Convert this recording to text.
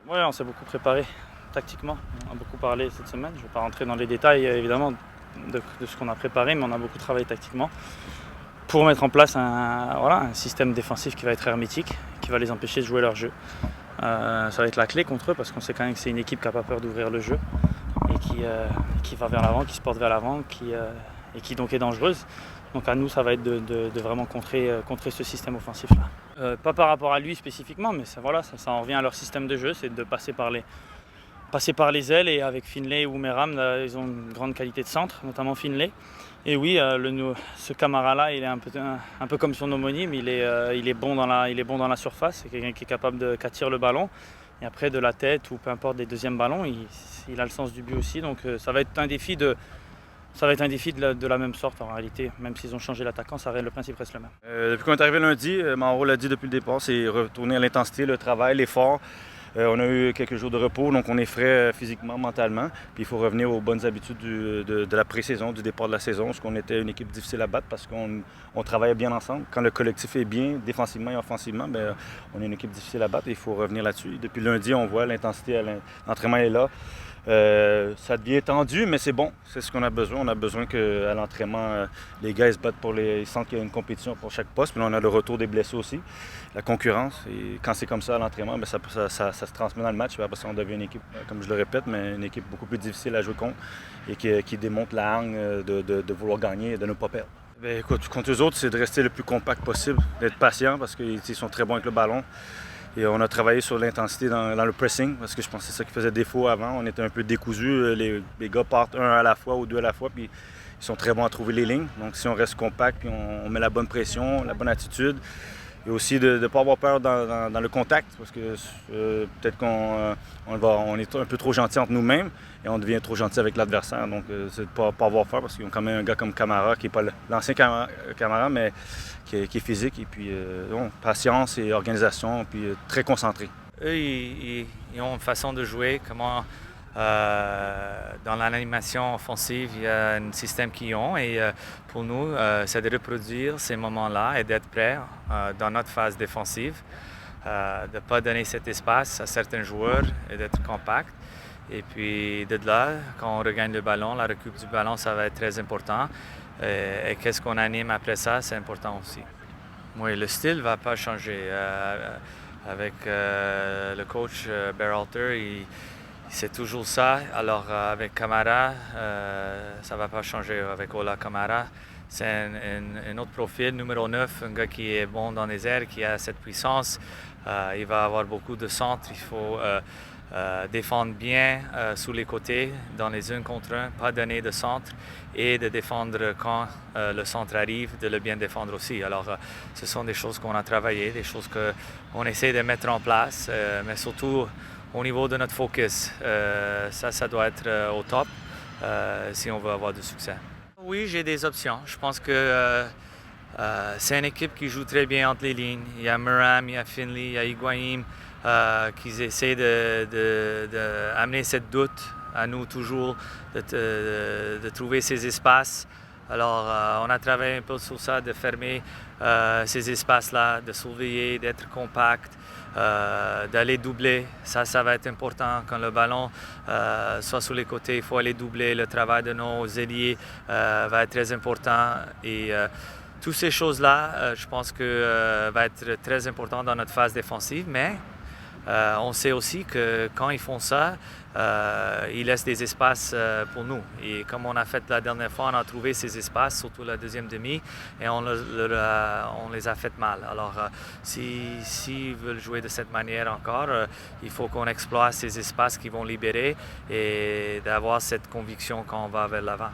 Ouais, on s'est beaucoup préparé tactiquement. On a beaucoup parlé cette semaine. Je ne vais pas rentrer dans les détails évidemment de ce qu'on a préparé, mais on a beaucoup travaillé tactiquement pour mettre en place un système défensif qui va être hermétique, qui va les empêcher de jouer leur jeu. Ça va être la clé contre eux parce qu'on sait quand même que c'est une équipe qui n'a pas peur d'ouvrir le jeu et qui va vers l'avant, qui se porte vers l'avant et qui donc est dangereuse. Donc à nous, ça va être de vraiment contrer ce système offensif-là. Pas par rapport à lui spécifiquement, mais ça en revient à leur système de jeu, c'est de passer par les ailes, et avec Finlay ou Meram, ils ont une grande qualité de centre, notamment Finlay. Et oui, ce Camara-là, il est un peu comme son homonyme, il est bon dans la surface, c'est quelqu'un qui est capable qu'attire le ballon. Et après, de la tête ou peu importe des deuxièmes ballons, il a le sens du but aussi. Donc ça va être un défi de la même sorte en réalité. Même s'ils ont changé l'attaquant, le principe reste le même. Depuis qu'on est arrivé lundi, Mauro l'a dit depuis le départ, c'est retourner à l'intensité, le travail, l'effort. On a eu quelques jours de repos, donc on est frais physiquement, mentalement. Puis il faut revenir aux bonnes habitudes de la pré-saison, du départ de la saison, parce qu'on était une équipe difficile à battre parce qu'on travaillait bien ensemble. Quand le collectif est bien, défensivement et offensivement, on est une équipe difficile à battre et il faut revenir là-dessus. Depuis lundi, on voit l'intensité, l'entraînement est là. Ça devient tendu, mais c'est bon. C'est ce qu'on a besoin. On a besoin qu'à l'entraînement, les gars ils se battent ils sentent qu'il y a une compétition pour chaque poste. Puis là, on a le retour des blessés aussi, la concurrence. Et quand c'est comme ça à l'entraînement, ça se transmet dans le match. Après ça, on devient une équipe, comme je le répète, mais une équipe beaucoup plus difficile à jouer contre et qui démontre la hargne de vouloir gagner et de ne pas perdre. Écoute, contre eux autres, c'est de rester le plus compact possible, d'être patient parce qu'ils sont très bons avec le ballon. Et on a travaillé sur l'intensité dans le pressing, parce que je pense que c'est ça qui faisait défaut avant. On était un peu décousus. Les gars partent un à la fois ou deux à la fois, puis ils sont très bons à trouver les lignes. Donc si on reste compact, puis on met la bonne pression, la bonne attitude, et aussi de ne pas avoir peur dans le contact, parce que peut-être qu'on est un peu trop gentil entre nous-mêmes et on devient trop gentil avec l'adversaire. Donc c'est de ne pas avoir peur, parce qu'ils ont quand même un gars comme Camara, qui n'est pas l'ancien Camara, mais qui est physique, et puis patience et organisation, puis très concentré. Eux, ils ont une façon de jouer, dans l'animation offensive, il y a un système qu'ils ont, et pour nous, c'est de reproduire ces moments-là et d'être prêts dans notre phase défensive, de ne pas donner cet espace à certains joueurs et d'être compact. Et puis de là, quand on regagne le ballon, la récup du ballon, ça va être très important. Et qu'est-ce qu'on anime après ça, c'est important aussi. Oui, le style ne va pas changer. Avec le coach Berhalter, c'est toujours ça. Alors avec Camara, ça ne va pas changer. Avec Ola Kamara, c'est un autre profil, numéro 9, un gars qui est bon dans les airs, qui a cette puissance. Il va avoir beaucoup de centres. Il faut défendre bien sous les côtés, dans les 1 contre 1, pas donner de centre, et de défendre quand le centre arrive, de le bien défendre aussi. Alors ce sont des choses qu'on a travaillées, des choses qu'on essaie de mettre en place, mais surtout au niveau de notre focus. Ça doit être au top si on veut avoir du succès. Oui, j'ai des options. Je pense que c'est une équipe qui joue très bien entre les lignes. Il y a Meram, il y a Finlay, il y a Higuaín, qui essaient d'amener cette doute à nous toujours, de trouver ces espaces. Alors, on a travaillé un peu sur ça, de fermer ces espaces-là, de surveiller, d'être compact, d'aller doubler. Ça va être important quand le ballon soit sur les côtés. Il faut aller doubler. Le travail de nos ailiers va être très important. Et toutes ces choses-là, je pense que va être très important dans notre phase défensive. Mais on sait aussi que quand ils font ça, ils laissent des espaces pour nous. Et comme on a fait la dernière fois, on a trouvé ces espaces, surtout la deuxième demi, et on les a fait mal. Alors, s'ils veulent jouer de cette manière encore, il faut qu'on exploite ces espaces qu'ils vont libérer et d'avoir cette conviction quand on va vers l'avant.